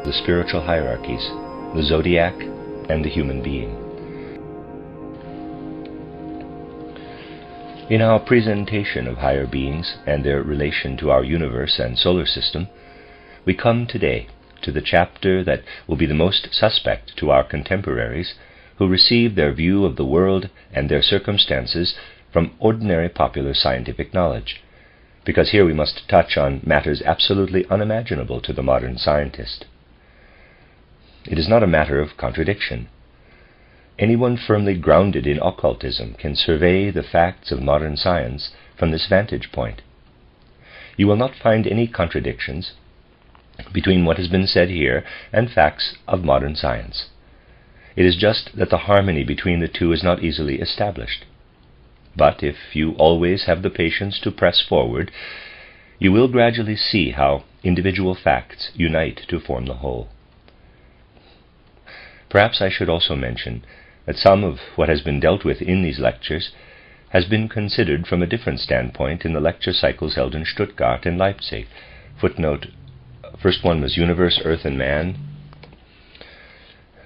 the spiritual hierarchies, the Zodiac, and the human being. In our presentation of higher beings and their relation to our universe and solar system, we come today to the chapter that will be the most suspect to our contemporaries who receive their view of the world and their circumstances from ordinary popular scientific knowledge, because here we must touch on matters absolutely unimaginable to the modern scientist. It is not a matter of contradiction. Anyone firmly grounded in occultism can survey the facts of modern science from this vantage point. You will not find any contradictions between what has been said here and facts of modern science. It is just that the harmony between the two is not easily established. But if you always have the patience to press forward, you will gradually see how individual facts unite to form the whole. Perhaps I should also mention that some of what has been dealt with in these lectures has been considered from a different standpoint in the lecture cycles held in Stuttgart and Leipzig. Footnote, first one was Universe, Earth and Man.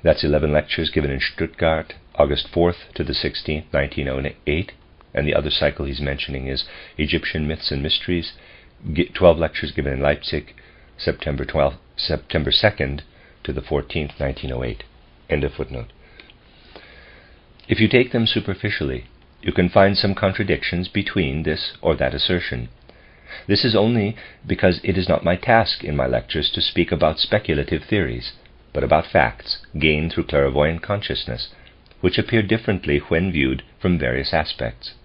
That's 11 lectures given in Stuttgart, August 4th to the 16th, 1908. And the other cycle he's mentioning is Egyptian Myths and Mysteries, 12 lectures given in Leipzig, September 2nd to the 14th, 1908. End of footnote. If you take them superficially, you can find some contradictions between this or that assertion. This is only because it is not my task in my lectures to speak about speculative theories, but about facts gained through clairvoyant consciousness, which appear differently when viewed from various aspects.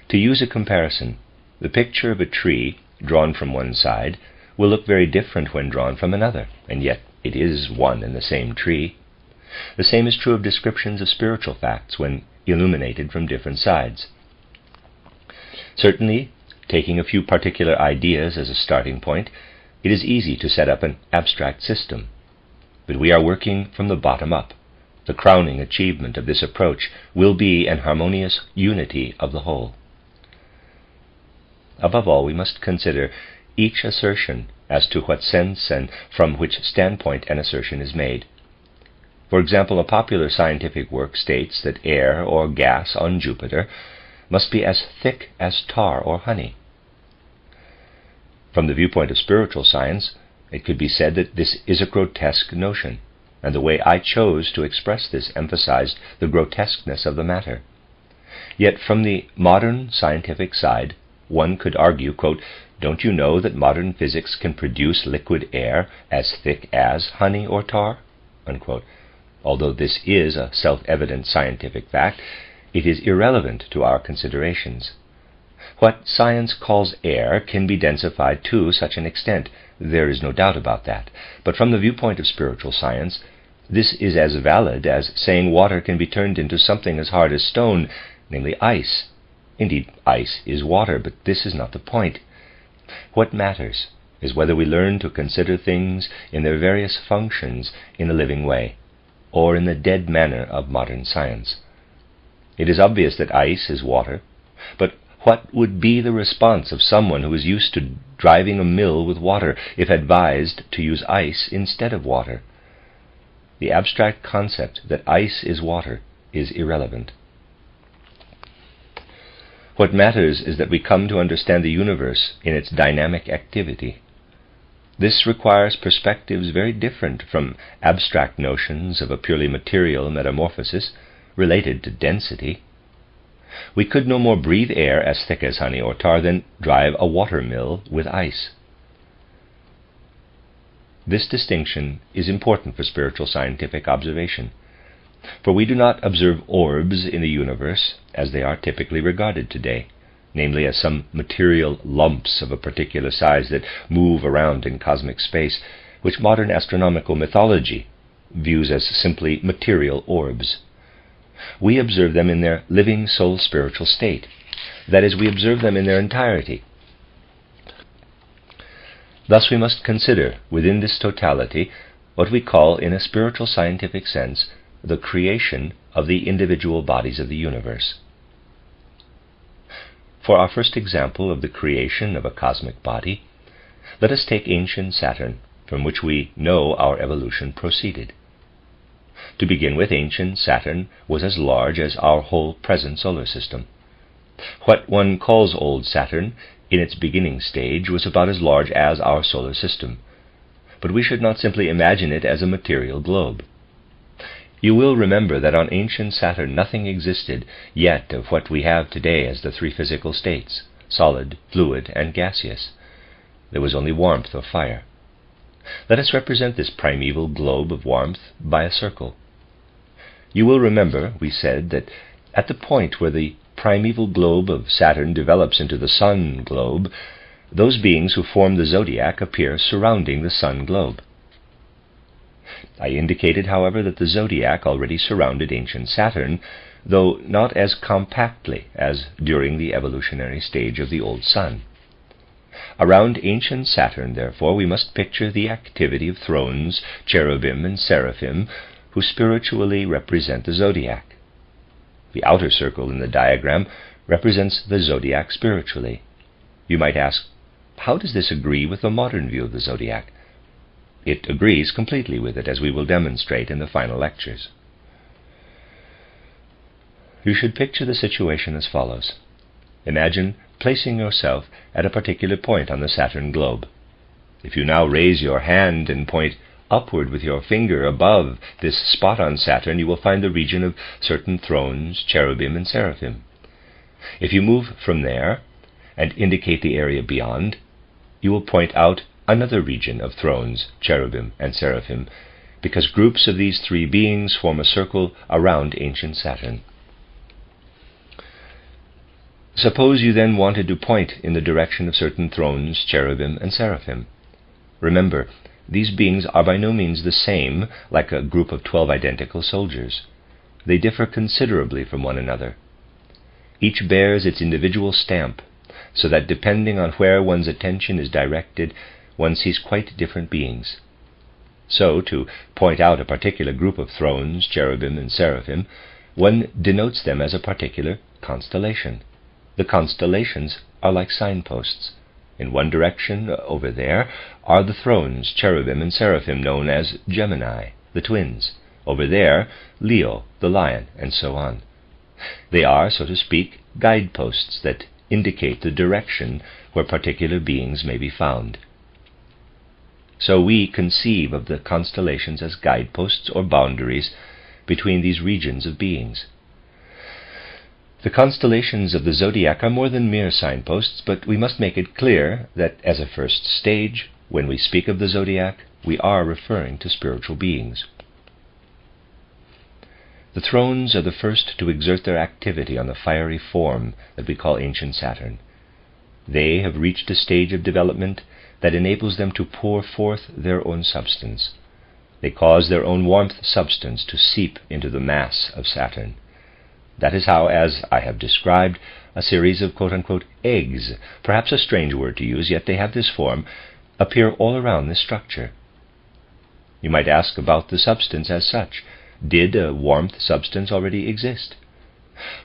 To use a comparison, the picture of a tree drawn from one side will look very different when drawn from another, and yet it is one and the same tree. The same is true of descriptions of spiritual facts when illuminated from different sides. Certainly, taking a few particular ideas as a starting point, it is easy to set up an abstract system. But we are working from the bottom up. The crowning achievement of this approach will be an harmonious unity of the whole. Above all, we must consider each assertion as to what sense and from which standpoint an assertion is made. For example, a popular scientific work states that air or gas on Jupiter must be as thick as tar or honey. From the viewpoint of spiritual science, it could be said that this is a grotesque notion, and the way I chose to express this emphasized the grotesqueness of the matter. Yet from the modern scientific side, one could argue, quote, "Don't you know that modern physics can produce liquid air as thick as honey or tar?" Unquote. Although this is a self-evident scientific fact, it is irrelevant to our considerations. What science calls air can be densified to such an extent. There is no doubt about that. But from the viewpoint of spiritual science, this is as valid as saying water can be turned into something as hard as stone, namely ice. Indeed, ice is water, but this is not the point. What matters is whether we learn to consider things in their various functions in a living way, or in the dead manner of modern science. It is obvious that ice is water, but what would be the response of someone who is used to driving a mill with water if advised to use ice instead of water? The abstract concept that ice is water is irrelevant. What matters is that we come to understand the universe in its dynamic activity. This requires perspectives very different from abstract notions of a purely material metamorphosis related to density. We could no more breathe air as thick as honey or tar than drive a water mill with ice. This distinction is important for spiritual scientific observation, for we do not observe orbs in the universe as they are typically regarded today, namely as some material lumps of a particular size that move around in cosmic space, which modern astronomical mythology views as simply material orbs. We observe them in their living soul spiritual state. That is, we observe them in their entirety. Thus we must consider within this totality what we call, in a spiritual scientific sense, the creation of the individual bodies of the universe. For our first example of the creation of a cosmic body, let us take ancient Saturn, from which we know our evolution proceeded. To begin with, ancient Saturn was as large as our whole present solar system. What one calls old Saturn, in its beginning stage, was about as large as our solar system, but we should not simply imagine it as a material globe. You will remember that on ancient Saturn nothing existed yet of what we have today as the three physical states, solid, fluid, and gaseous. There was only warmth or fire. Let us represent this primeval globe of warmth by a circle. You will remember, we said, that at the point where the primeval globe of Saturn develops into the sun globe, those beings who form the zodiac appear surrounding the sun globe. I indicated, however, that the zodiac already surrounded ancient Saturn, though not as compactly as during the evolutionary stage of the old sun. Around ancient Saturn, therefore, we must picture the activity of thrones, cherubim, and seraphim, who spiritually represent the zodiac. The outer circle in the diagram represents the zodiac spiritually. You might ask, how does this agree with the modern view of the zodiac? It agrees completely with it, as we will demonstrate in the final lectures. You should picture the situation as follows. Imagine placing yourself at a particular point on the Saturn globe. If you now raise your hand and point upward with your finger above this spot on Saturn, you will find the region of certain thrones, cherubim, and seraphim. If you move from there and indicate the area beyond, you will point out another region of thrones, cherubim, and seraphim, because groups of these three beings form a circle around ancient Saturn. Suppose you then wanted to point in the direction of certain thrones, cherubim, and seraphim. Remember, these beings are by no means the same, like a group of 12 identical soldiers. They differ considerably from one another. Each bears its individual stamp, so that depending on where one's attention is directed, one sees quite different beings. So, to point out a particular group of thrones, cherubim, and seraphim, one denotes them as a particular constellation. The constellations are like signposts. In one direction, over there, are the thrones, cherubim, and seraphim known as Gemini, the twins. Over there, Leo, the lion, and so on. They are, so to speak, guideposts that indicate the direction where particular beings may be found. So we conceive of the constellations as guideposts or boundaries between these regions of beings. The constellations of the zodiac are more than mere signposts, but we must make it clear that as a first stage, when we speak of the zodiac, we are referring to spiritual beings. The thrones are the first to exert their activity on the fiery form that we call ancient Saturn. They have reached a stage of development that enables them to pour forth their own substance. They cause their own warmth substance to seep into the mass of Saturn. That is how, as I have described, a series of quote-unquote eggs, perhaps a strange word to use, yet they have this form, appear all around this structure. You might ask about the substance as such. Did a warmth substance already exist?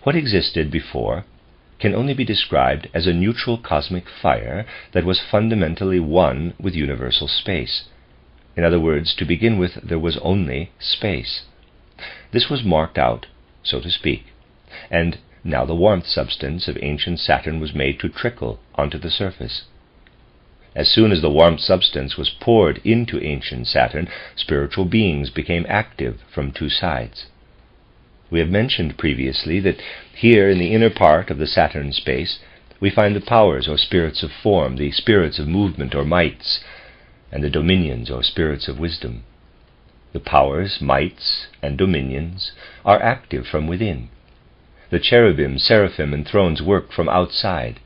What existed before can only be described as a neutral cosmic fire that was fundamentally one with universal space. In other words, to begin with, there was only space. This was marked out, so to speak, and now the warmth substance of ancient Saturn was made to trickle onto the surface. As soon as the warmth substance was poured into ancient Saturn, spiritual beings became active from two sides. We have mentioned previously that here in the inner part of the Saturn space we find the powers or spirits of form, the spirits of movement or mights, and the dominions or spirits of wisdom. The powers, mights, and dominions are active from within. The cherubim, seraphim, and thrones work from outside.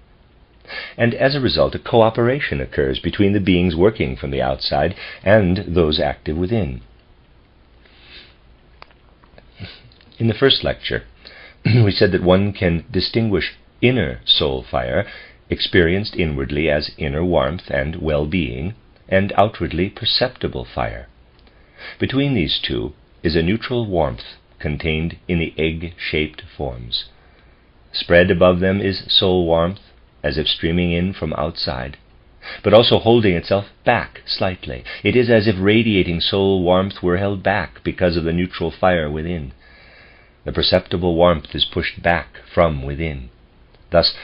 And as a result, a cooperation occurs between the beings working from the outside and those active within. In the first lecture, we said that one can distinguish inner soul fire, experienced inwardly as inner warmth and well-being, and outwardly perceptible fire. Between these two is a neutral warmth contained in the egg-shaped forms. Spread above them is soul warmth, as if streaming in from outside, but also holding itself back slightly. It is as if radiating soul warmth were held back because of the neutral fire within. The perceptible warmth is pushed back from within. Thus,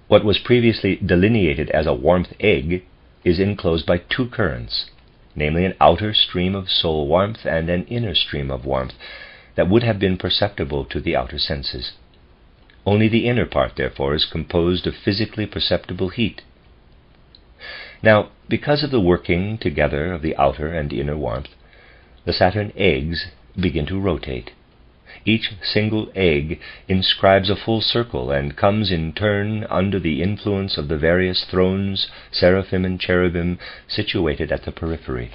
what was previously delineated as a warmth egg is enclosed by two currents, namely an outer stream of soul warmth and an inner stream of warmth that would have been perceptible to the outer senses. Only the inner part, therefore, is composed of physically perceptible heat. Now, because of the working together of the outer and inner warmth, the Saturn eggs begin to rotate. Each single egg inscribes a full circle and comes in turn under the influence of the various thrones, seraphim and cherubim situated at the periphery.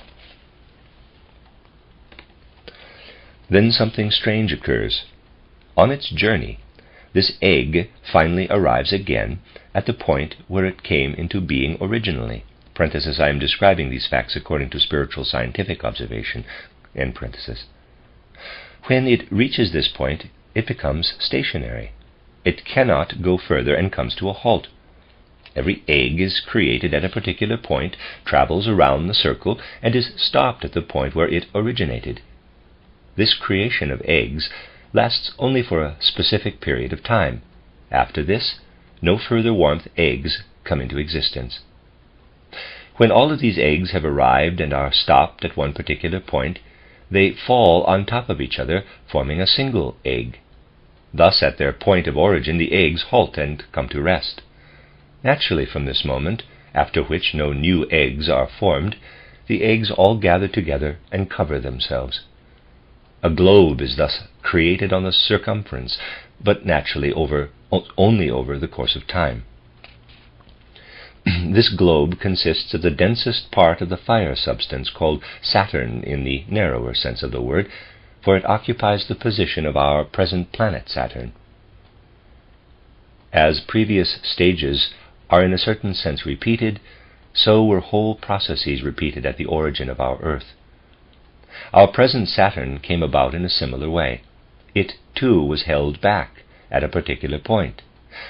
Then something strange occurs. On its journey, this egg finally arrives again at the point where it came into being originally. Parenthesis, I am describing these facts according to spiritual scientific observation. End parenthesis. When it reaches this point, it becomes stationary. It cannot go further and comes to a halt. Every egg is created at a particular point, travels around the circle, and is stopped at the point where it originated. This creation of eggs lasts only for a specific period of time. After this, no further warmth eggs come into existence. When all of these eggs have arrived and are stopped at one particular point, they fall on top of each other, forming a single egg. Thus, at their point of origin, the eggs halt and come to rest. Naturally, from this moment, after which no new eggs are formed, the eggs all gather together and cover themselves. A globe is thus created on the circumference, but naturally only over the course of time. This globe consists of the densest part of the fire substance called Saturn in the narrower sense of the word, for it occupies the position of our present planet Saturn. As previous stages are in a certain sense repeated, so were whole processes repeated at the origin of our Earth. Our present Saturn came about in a similar way. It, too, was held back at a particular point.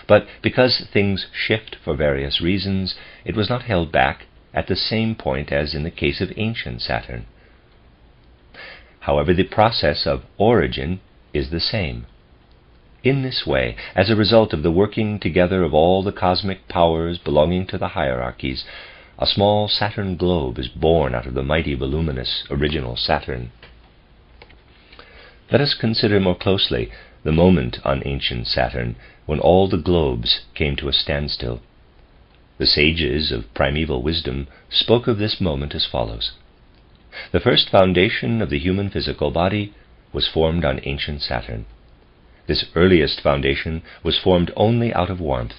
But because things shift for various reasons, it was not held back at the same point as in the case of ancient Saturn. However, the process of origin is the same. In this way, as a result of the working together of all the cosmic powers belonging to the hierarchies, a small Saturn globe is born out of the mighty, voluminous, original Saturn. Let us consider more closely the moment on ancient Saturn when all the globes came to a standstill. The sages of primeval wisdom spoke of this moment as follows. The first foundation of the human physical body was formed on ancient Saturn. This earliest foundation was formed only out of warmth,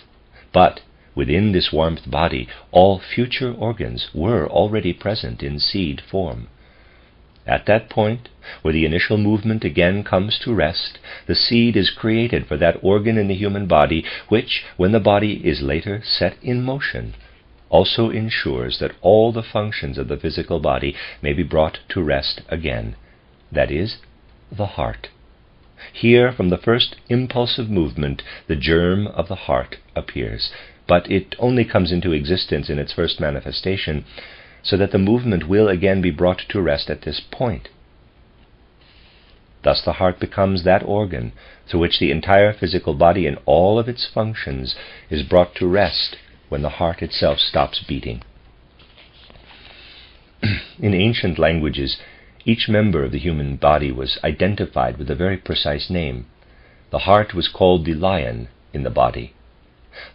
but within this warmth body all future organs were already present in seed form. At that point, where the initial movement again comes to rest, the seed is created for that organ in the human body which, when the body is later set in motion, also ensures that all the functions of the physical body may be brought to rest again, that is, the heart. Here, from the first impulsive movement, the germ of the heart appears, but it only comes into existence in its first manifestation, so that the movement will again be brought to rest at this point. Thus the heart becomes that organ through which the entire physical body in all of its functions is brought to rest when the heart itself stops beating. In ancient languages, each member of the human body was identified with a very precise name. The heart was called the lion in the body.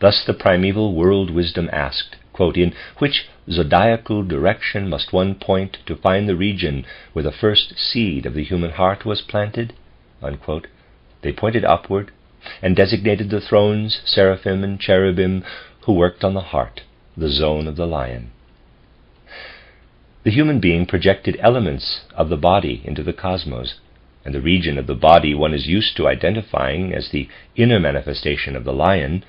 Thus the primeval world wisdom asked, quote, "In which zodiacal direction must one point to find the region where the first seed of the human heart was planted?" Unquote. They pointed upward and designated the thrones, seraphim and cherubim who worked on the heart, the zone of the lion. The human being projected elements of the body into the cosmos, and the region of the body one is used to identifying as the inner manifestation of the lion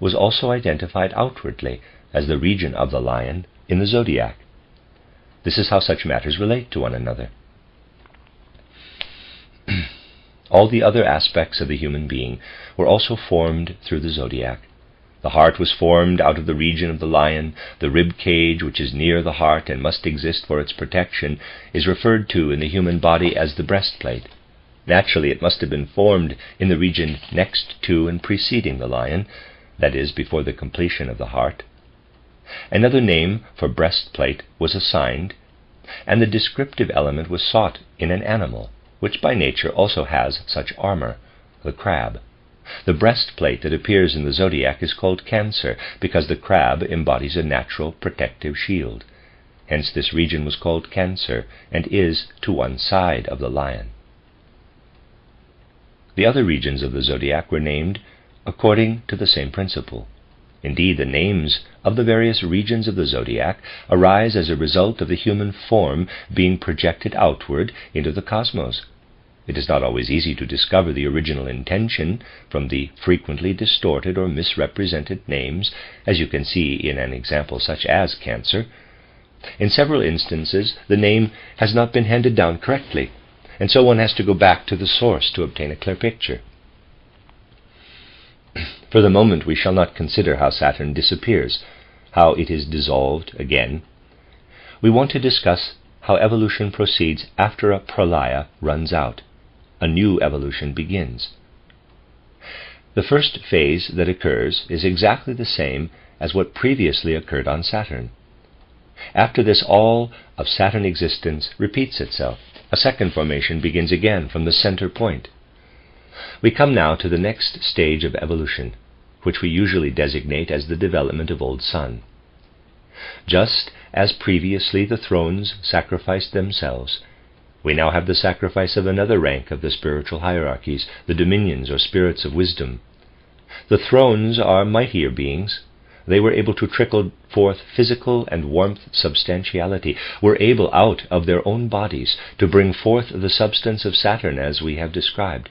was also identified outwardly as the region of the lion in the Zodiac. This is how such matters relate to one another. All the other aspects of the human being were also formed through the Zodiac. The heart was formed out of the region of the lion. The rib cage, which is near the heart and must exist for its protection, is referred to in the human body as the breastplate. Naturally, it must have been formed in the region next to and preceding the lion, that is, before the completion of the heart. Another name for breastplate was assigned, and the descriptive element was sought in an animal, which by nature also has such armor, the crab. The breastplate that appears in the Zodiac is called Cancer, because the crab embodies a natural protective shield. Hence this region was called Cancer, and is to one side of the lion. The other regions of the Zodiac were named according to the same principle. Indeed, the names of the various regions of the Zodiac arise as a result of the human form being projected outward into the cosmos. It is not always easy to discover the original intention from the frequently distorted or misrepresented names, as you can see in an example such as Cancer. In several instances, the name has not been handed down correctly, and so one has to go back to the source to obtain a clear picture. For the moment, we shall not consider how Saturn disappears, how it is dissolved again. We want to discuss how evolution proceeds after a pralaya runs out. A new evolution begins. The first phase that occurs is exactly the same as what previously occurred on Saturn. After this, all of Saturn existence repeats itself. A second formation begins again from the center point. We come now to the next stage of evolution, which we usually designate as the development of Old Sun. Just as previously the thrones sacrificed themselves, we now have the sacrifice of another rank of the spiritual hierarchies, the dominions or spirits of wisdom. The thrones are mightier beings. They were able to trickle forth physical and warmth substantiality, were able out of their own bodies to bring forth the substance of Saturn as we have described.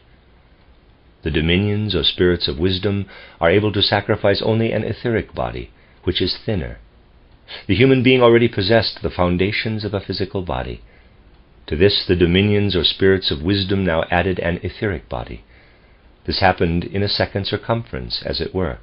The dominions or spirits of wisdom are able to sacrifice only an etheric body, which is thinner. The human being already possessed the foundations of a physical body. To this, the dominions or spirits of wisdom now added an etheric body. This happened in a second circumference, as it were.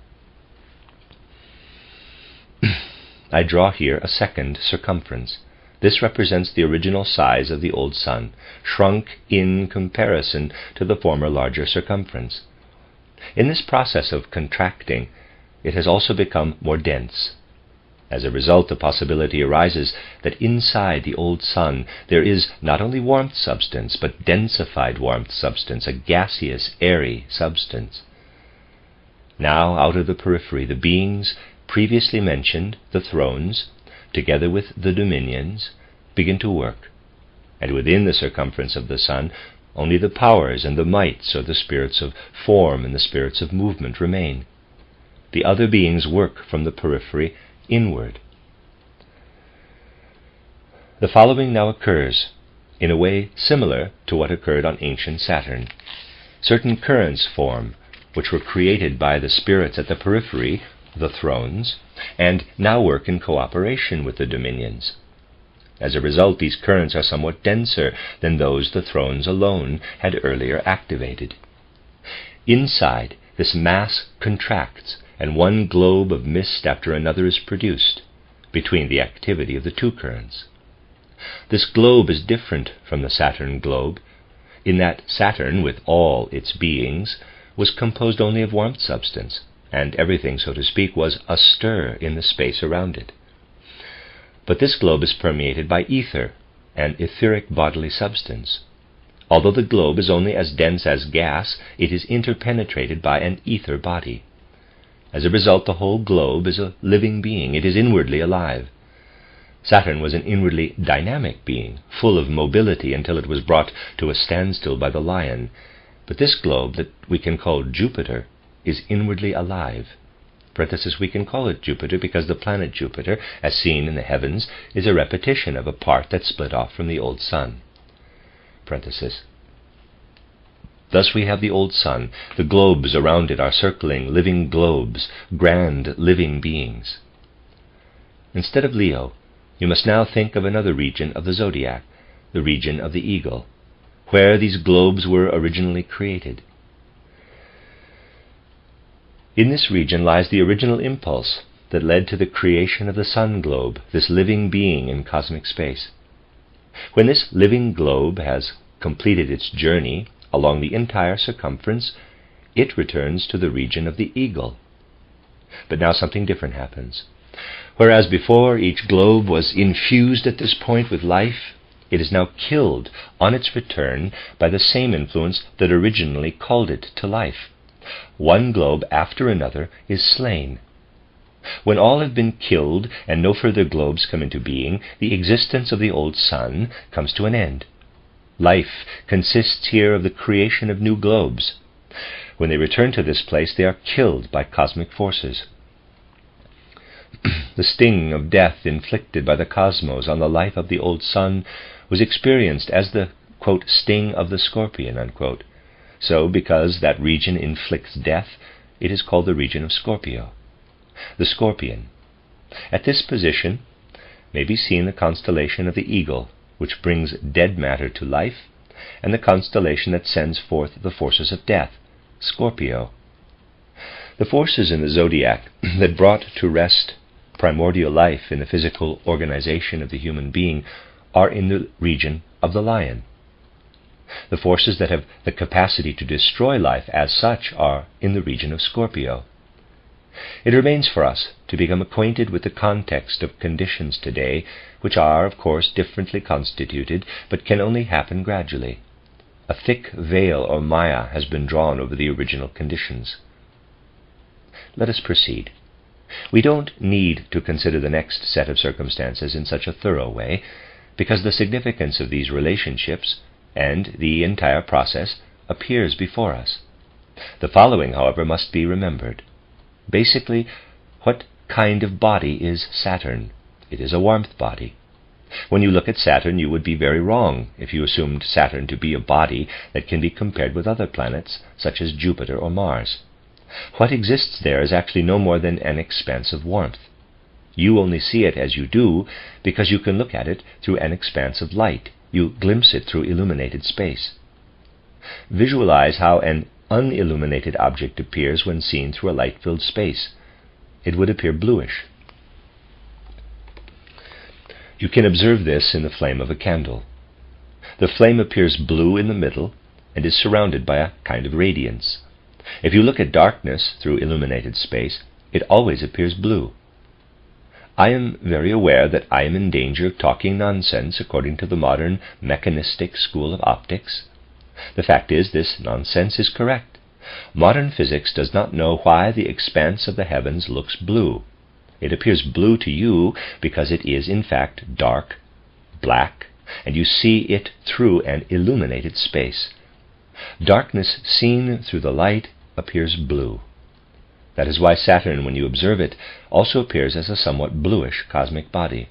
I draw here a second circumference. This represents the original size of the old sun, shrunk in comparison to the former larger circumference. In this process of contracting, it has also become more dense. As a result, the possibility arises that inside the old sun there is not only warmth substance, but densified warmth substance, a gaseous, airy substance. Now, out of the periphery, the beings previously mentioned, the thrones, together with the dominions, begin to work, and within the circumference of the sun, only the powers and the mights, or the spirits of form and the spirits of movement, remain. The other beings work from the periphery inward. The following now occurs in a way similar to what occurred on ancient Saturn. Certain currents form, which were created by the spirits at the periphery, the thrones, and now work in cooperation with the dominions. As a result, these currents are somewhat denser than those the thrones alone had earlier activated. Inside, this mass contracts, and one globe of mist after another is produced between the activity of the two currents. This globe is different from the Saturn globe, in that Saturn, with all its beings, was composed only of warmth substance, and everything, so to speak, was astir in the space around it. But this globe is permeated by ether, an etheric bodily substance. Although the globe is only as dense as gas, it is interpenetrated by an ether body. As a result, the whole globe is a living being. It is inwardly alive. Saturn was an inwardly dynamic being, full of mobility until it was brought to a standstill by the lion. But this globe that we can call Jupiter is inwardly alive. We can call it Jupiter because the planet Jupiter, as seen in the heavens, is a repetition of a part that split off from the old sun. Thus we have the old sun. The globes around it are circling living globes, grand living beings. Instead of Leo, you must now think of another region of the Zodiac, the region of the eagle, where these globes were originally created. In this region lies the original impulse that led to the creation of the sun globe, this living being in cosmic space. When this living globe has completed its journey along the entire circumference, it returns to the region of the eagle. But now something different happens. Whereas before each globe was infused at this point with life, it is now killed on its return by the same influence that originally called it to life. One globe after another is slain. When all have been killed and no further globes come into being, the existence of the old sun comes to an end. Life consists here of the creation of new globes. When they return to this place, they are killed by cosmic forces. The sting of death inflicted by the cosmos on the life of the old sun was experienced as the, quote, sting of the scorpion, unquote. So, because that region inflicts death, it is called the region of Scorpio. The scorpion. At this position may be seen the constellation of the eagle, which brings dead matter to life, and the constellation that sends forth the forces of death, Scorpio. The forces in the Zodiac that brought to rest primordial life in the physical organization of the human being are in the region of the lion. The forces that have the capacity to destroy life as such are in the region of Scorpio. It remains for us to become acquainted with the context of conditions today, which are, of course, differently constituted, but can only happen gradually. A thick veil or maya has been drawn over the original conditions. Let us proceed. We don't need to consider the next set of circumstances in such a thorough way, because the significance of these relationships and the entire process appears before us. The following, however, must be remembered. Basically, what kind of body is Saturn? It is a warmth body. When you look at Saturn, you would be very wrong if you assumed Saturn to be a body that can be compared with other planets, such as Jupiter or Mars. What exists there is actually no more than an expanse of warmth. You only see it as you do because you can look at it through an expanse of light. You glimpse it through illuminated space. Visualize how an unilluminated object appears when seen through a light-filled space. It would appear bluish. You can observe this in the flame of a candle. The flame appears blue in the middle and is surrounded by a kind of radiance. If you look at darkness through illuminated space, it always appears blue. I am very aware that I am in danger of talking nonsense according to the modern mechanistic school of optics. The fact is, this nonsense is correct. Modern physics does not know why the expanse of the heavens looks blue. It appears blue to you because it is, in fact, dark, black, and you see it through an illuminated space. Darkness seen through the light appears blue. That is why Saturn, when you observe it, also appears as a somewhat bluish cosmic body.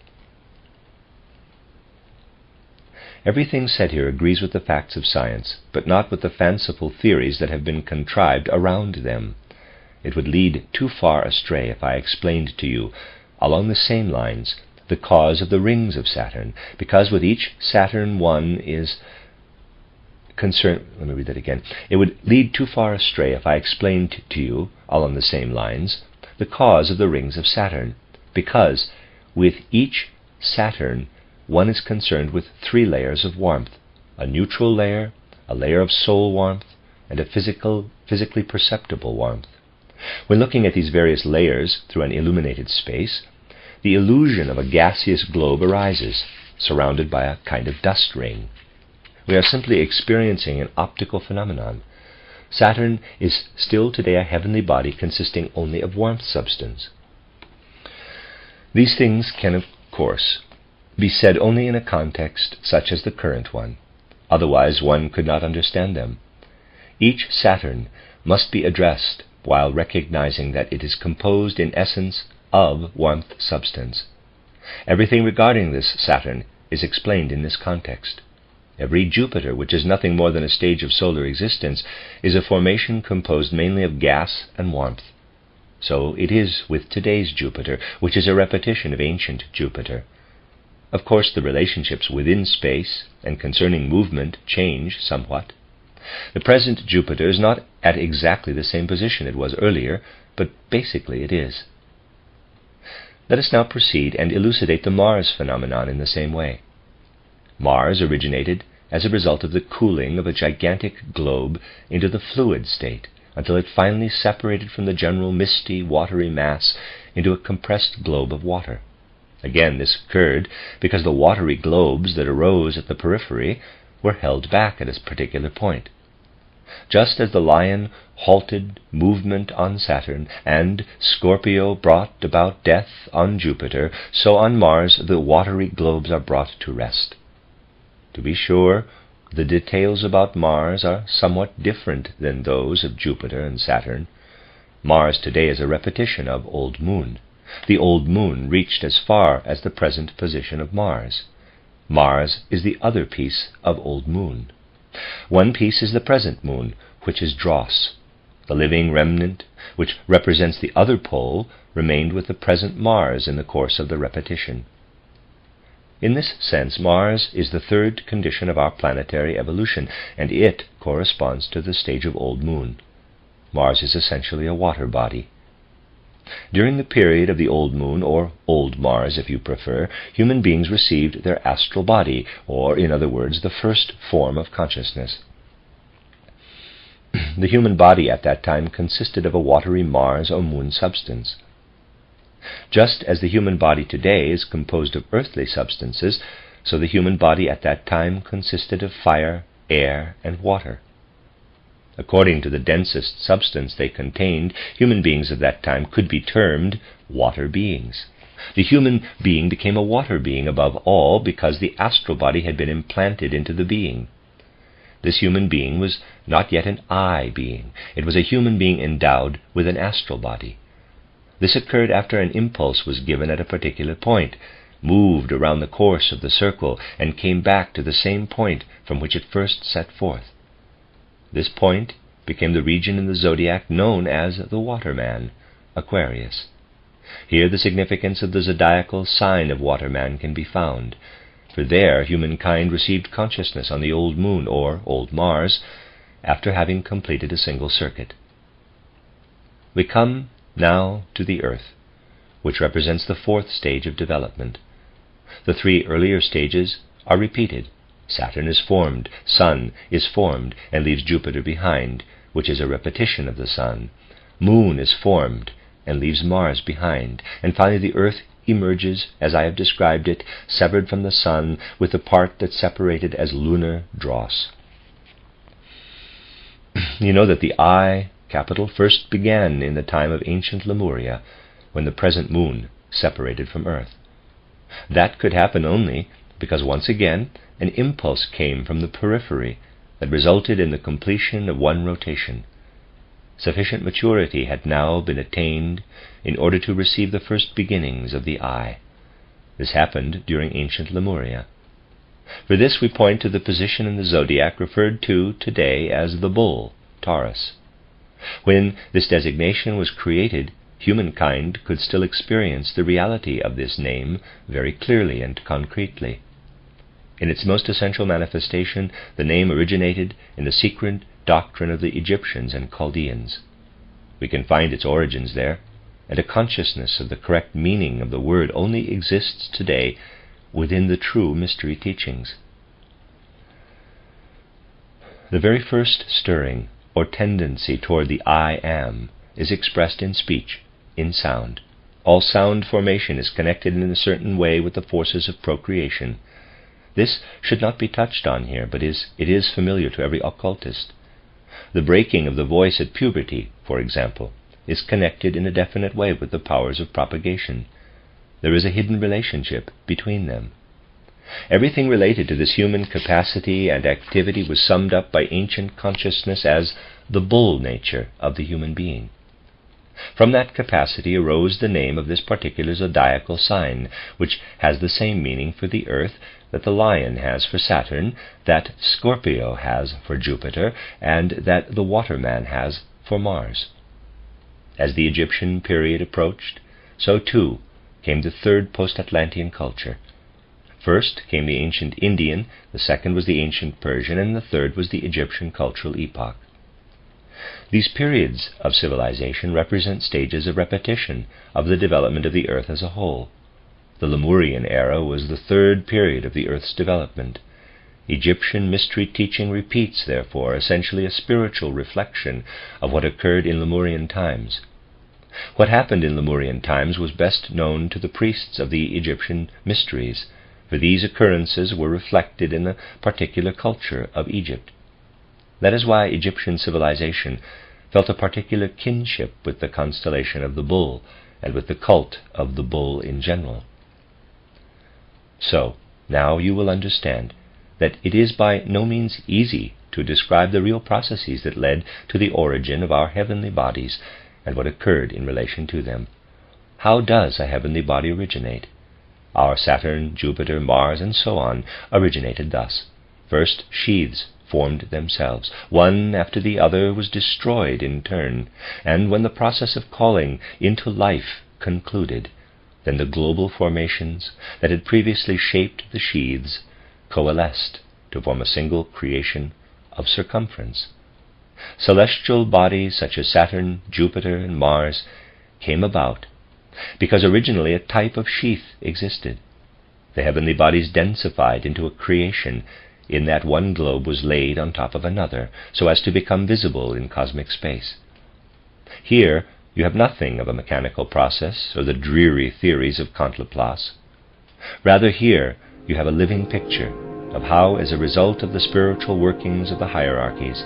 Everything said here agrees with the facts of science, but not with the fanciful theories that have been contrived around them. It would lead too far astray if I explained to you, along the same lines, the cause of the rings of Saturn, because with each Saturn one is concerned. Let me read that again. It would lead too far astray if I explained to you, along the same lines, the cause of the rings of Saturn, because with each Saturn one is concerned with 3 layers of warmth: a neutral layer, a layer of soul warmth, and a physically perceptible warmth. When looking at these various layers through an illuminated space, the illusion of a gaseous globe arises, surrounded by a kind of dust ring. We are simply experiencing an optical phenomenon. Saturn is still today a heavenly body consisting only of warmth substance. These things can, of course, be said only in a context such as the current one. Otherwise, one could not understand them. Each Saturn must be addressed while recognizing that it is composed in essence of warmth substance. Everything regarding this Saturn is explained in this context. Every Jupiter, which is nothing more than a stage of solar existence, is a formation composed mainly of gas and warmth. So it is with today's Jupiter, which is a repetition of ancient Jupiter. Of course, the relationships within space and concerning movement change somewhat. The present Jupiter is not at exactly the same position it was earlier, but basically it is. Let us now proceed and elucidate the Mars phenomenon in the same way. Mars originated as a result of the cooling of a gigantic globe into the fluid state, until it finally separated from the general misty, watery mass into a compressed globe of water. Again, this occurred because the watery globes that arose at the periphery were held back at a particular point. Just as the lion halted movement on Saturn and Scorpio brought about death on Jupiter, so on Mars the watery globes are brought to rest. To be sure, the details about Mars are somewhat different than those of Jupiter and Saturn. Mars today is a repetition of Old Moon. The Old Moon reached as far as the present position of Mars. Mars is the other piece of Old Moon. One piece is the present moon, which is dross. The living remnant, which represents the other pole, remained with the present Mars in the course of the repetition. In this sense, Mars is the third condition of our planetary evolution, and it corresponds to the stage of Old Moon. Mars is essentially a water body. During the period of the Old Moon, or Old Mars if you prefer, human beings received their astral body, or in other words, the first form of consciousness. The human body at that time consisted of a watery Mars or moon substance. Just as the human body today is composed of earthly substances, so the human body at that time consisted of fire, air, and water. According to the densest substance they contained, human beings of that time could be termed water beings. The human being became a water being above all because the astral body had been implanted into the being. This human being was not yet an I being. It was a human being endowed with an astral body. This occurred after an impulse was given at a particular point, moved around the course of the circle, and came back to the same point from which it first set forth. This point became the region in the zodiac known as the Waterman, Aquarius. Here the significance of the zodiacal sign of Waterman can be found, for there humankind received consciousness on the Old Moon, or Old Mars, after having completed a single circuit. We come now to the Earth, which represents the fourth stage of development. The three earlier stages are repeated. Saturn is formed, Sun is formed, and leaves Jupiter behind, which is a repetition of the Sun. Moon is formed, and leaves Mars behind. And finally the Earth emerges, as I have described it, severed from the Sun, with the part that separated as lunar dross. You know that the I capital first began in the time of ancient Lemuria, when the present moon separated from Earth. That could happen only because once again an impulse came from the periphery that resulted in the completion of one rotation. Sufficient maturity had now been attained in order to receive the first beginnings of the I. This happened during ancient Lemuria. For this we point to the position in the zodiac referred to today as the bull, Taurus. When this designation was created, humankind could still experience the reality of this name very clearly and concretely. In its most essential manifestation, the name originated in the secret doctrine of the Egyptians and Chaldeans. We can find its origins there, and a consciousness of the correct meaning of the word only exists today within the true mystery teachings. The very first stirring or tendency toward the I am is expressed in speech, in sound. All sound formation is connected in a certain way with the forces of procreation. This should not be touched on here, but it is familiar to every occultist. The breaking of the voice at puberty, for example, is connected in a definite way with the powers of propagation. There is a hidden relationship between them. Everything related to this human capacity and activity was summed up by ancient consciousness as the bull nature of the human being. From that capacity arose the name of this particular zodiacal sign, which has the same meaning for the Earth that the lion has for Saturn, that Scorpio has for Jupiter, and that the Waterman has for Mars. As the Egyptian period approached, so too came the third post-Atlantean culture. First came the ancient Indian, the second was the ancient Persian, and the third was the Egyptian cultural epoch. These periods of civilization represent stages of repetition of the development of the earth as a whole. The Lemurian era was the third period of the earth's development. Egyptian mystery teaching repeats, therefore, essentially a spiritual reflection of what occurred in Lemurian times. What happened in Lemurian times was best known to the priests of the Egyptian mysteries, for these occurrences were reflected in the particular culture of Egypt. That is why Egyptian civilization felt a particular kinship with the constellation of the bull and with the cult of the bull in general. So, now you will understand that it is by no means easy to describe the real processes that led to the origin of our heavenly bodies and what occurred in relation to them. How does a heavenly body originate? Our Saturn, Jupiter, Mars, and so on originated thus. First, sheaths formed themselves. One after the other was destroyed in turn, and when the process of calling into life concluded, then the global formations that had previously shaped the sheaths coalesced to form a single creation of circumference. Celestial bodies such as Saturn, Jupiter, and Mars came about because originally a type of sheath existed. The heavenly bodies densified into a creation in that one globe was laid on top of another so as to become visible in cosmic space. Here you have nothing of a mechanical process or the dreary theories of Comte Laplace. Rather, here you have a living picture of how, as a result of the spiritual workings of the hierarchies,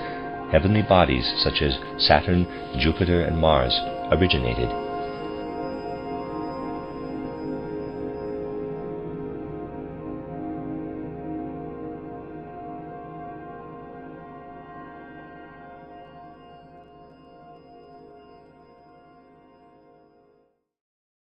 heavenly bodies such as Saturn, Jupiter, and Mars originated